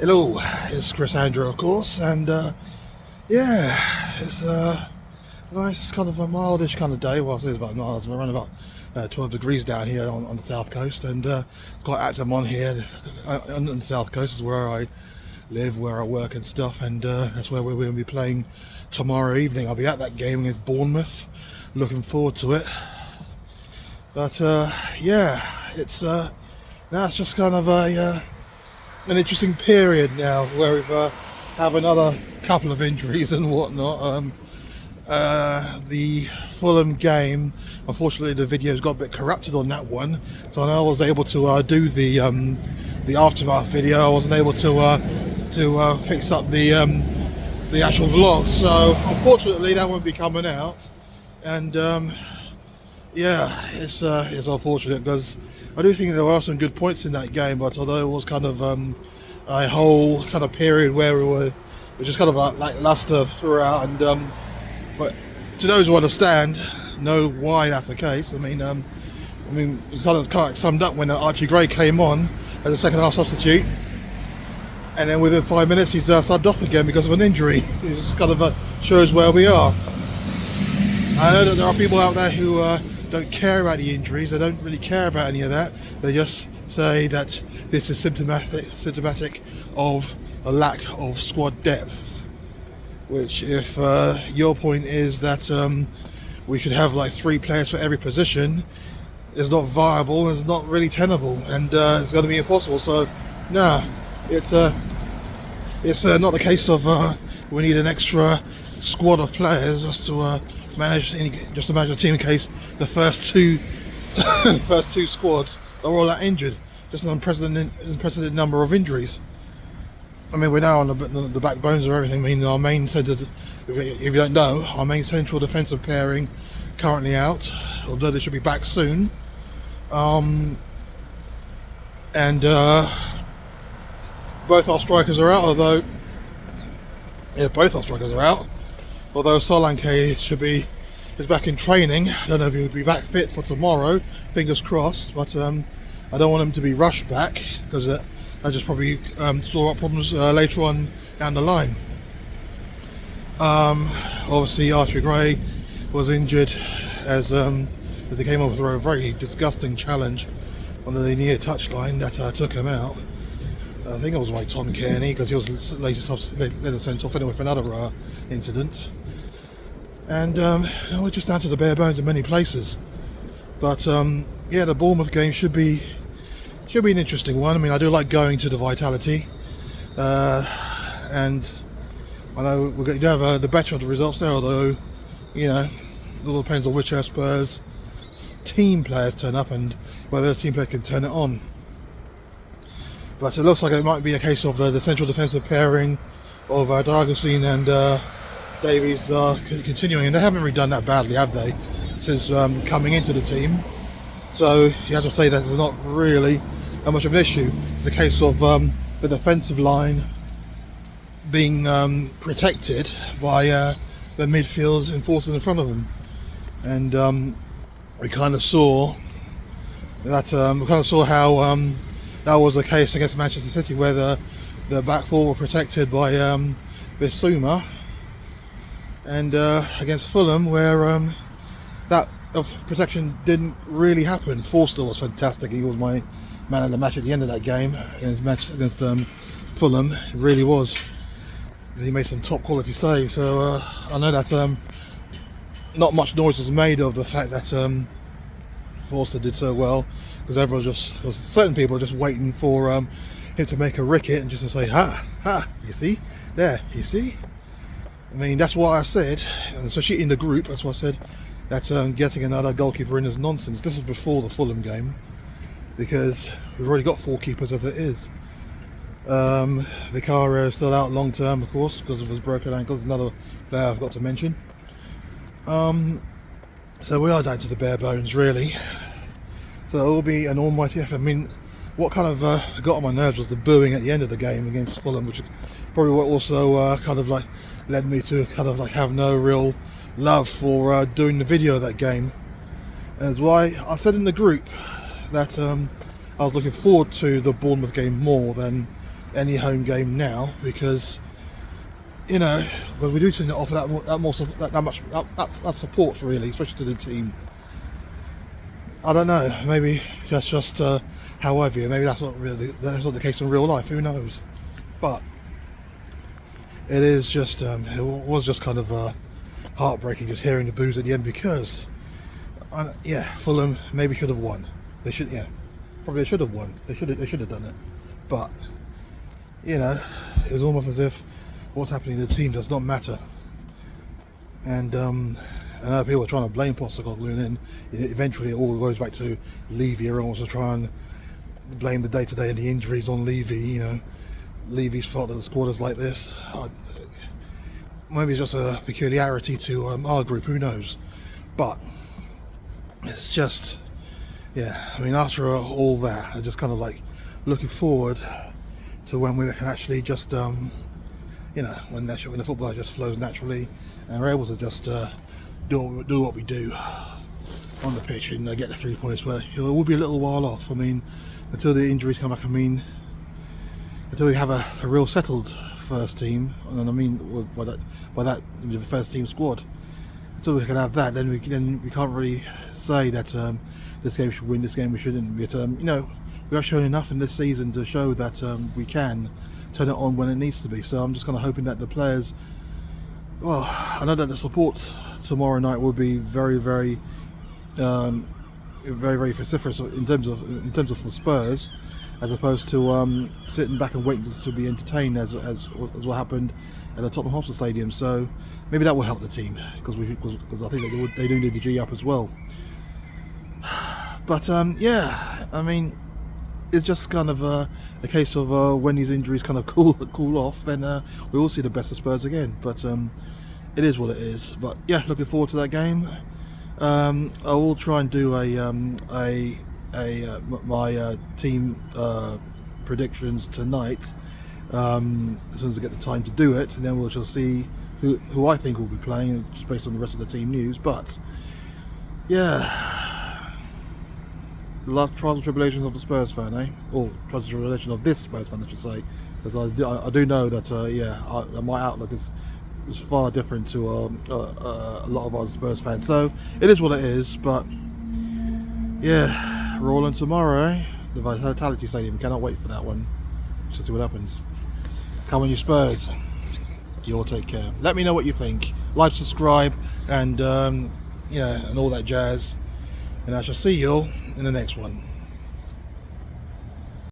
Hello, it's Crisandro, of course, and yeah, it's a nice kind of a mildish kind of day. Well, it is about miles. We're around about 12 degrees down here on the south coast, and quite active on here on the south coast is where I live, where I work and stuff, and that's where we're going to be playing tomorrow evening. I'll be at that game against Bournemouth. Looking forward to it. But yeah, it's now it's just kind of an interesting period now where we've have another couple of injuries and whatnot. The Fulham game, unfortunately, the videos got a bit corrupted on that one, so I was able to do the aftermath video. I wasn't able to fix up the actual vlog, so unfortunately that won't be coming out. And yeah, it's unfortunate because I do think there were some good points in that game, but although it was kind of a whole kind of period where we were just kind of like luster throughout, and but to those who understand know why that's the case. I mean it's kind of summed up when Archie Gray came on as a second half substitute, and then within 5 minutes he's subbed off again because of an injury. It just kind of shows where we are. I know that there are people out there who don't care about the injuries. They don't really care about any of that. They just say that this is symptomatic of a lack of squad depth. Which, if your point is that we should have like 3 players for every position, is not viable. It's not really tenable, and it's going to be impossible. So, no, it's not the case of we need an extra squad of players just to manage a team in case the first two squads are all that injured. Just an unprecedented number of injuries. I mean, we're now on the backbones of everything. I mean, our main centre, if you don't know, our main central defensive pairing currently out, although they should be back soon. And both our strikers are out, although Solanke is back in training. I don't know if he'll be back fit for tomorrow, fingers crossed, but I don't want him to be rushed back because I just probably store up problems later on down the line. Obviously Archie Gray was injured as he came over through a very disgusting challenge on the near touchline that took him out. I think it was like Tom Kearney, because he was later sent off anyway for another incident. And we're just down to the bare bones in many places. But yeah, the Bournemouth game should be an interesting one. I mean, I do like going to the Vitality, and I know we're going to have the better of the results there. Although, you know, it all depends on which Spurs team players turn up and whether the team player can turn it on. But it looks like it might be a case of the central defensive pairing of D'Argosine and Davies continuing, and they haven't really done that badly, have they, since coming into the team? So you have to say that it's not really that much of an issue. It's a case of the defensive line being protected by the midfield enforcers in front of them, and we kind of saw that. How that was the case against Manchester City, where the back four were protected by Bissouma, and against Fulham, where that of protection didn't really happen. Forster was fantastic. He was my man of the match at the end of that game against Fulham. It really was. He made some top quality saves. So I know that not much noise was made of the fact that Forster did so well, because certain people are just waiting for him to make a ricket and just to say, ha, you see, there, you see. I mean, that's what I said, and especially in the group. That's what I said. That getting another goalkeeper in is nonsense. This was before the Fulham game, because we've already got 4 keepers as it is. Vicario is still out long term, of course, because of his broken ankles. Another player I've got to mention. So we are down to the bare bones, really. So it will be an almighty effort. I mean, what kind of got on my nerves was the booing at the end of the game against Fulham, which probably what also kind of like led me to kind of like have no real love for doing the video of that game. And that's why I said in the group that I was looking forward to the Bournemouth game more than any home game now, because well, we do tend to offer that support really, especially to the team. I don't know, maybe that's just how I view it. Maybe that's not the case in real life. Who knows? But it is just it was just kind of heartbreaking just hearing the boos at the end, because Fulham maybe should have won. They should, probably they should have won. They should have done it. But it's almost as if what's happening to the team does not matter. And I know people are trying to blame Postecoglou, and then eventually it all goes back to Levy. Everyone wants to try and blame the day-to-day and the injuries on Levy. Levy's fault that the squad is like this. Maybe it's just a peculiarity to our group, who knows? But it's just, after all that, I'm just kind of like looking forward to when we can actually just, when the football just flows naturally, and we're able to just do what we do on the pitch and get the 3 points. But it will be a little while off. Until the injuries come back. Until we have a real settled first team, and by that the first team squad. Until we can have that, then we can't really say that this game we should win, this game we shouldn't. But we have shown enough in this season to show that we can turn it on when it needs to be. So I'm just kind of hoping that the players. Well, I know that the support tomorrow night will be very, very, very, very vociferous in terms of for Spurs, as opposed to sitting back and waiting to be entertained as what happened at the Tottenham Hotspur Stadium. So maybe that will help the team, because I think they do need the G up as well. But it's just kind of a case of when these injuries kind of cool off, then we will see the best of Spurs again. But it is what it is. But looking forward to that game. I will try and do my team predictions tonight as soon as I get the time to do it, and then we'll just see who I think will be playing, just based on the rest of the team news. But the last trials and tribulations of the Spurs fan, or trials and tribulations of this Spurs fan, I should say, because I do know that my outlook is far different to a lot of other Spurs fans. So it is what it is. But rolling tomorrow, the Vitality Stadium. Cannot wait for that one. Just see what happens. Come on, you Spurs. You all take care. Let me know what you think. Like, subscribe, and and all that jazz. And I shall see you all in the next one.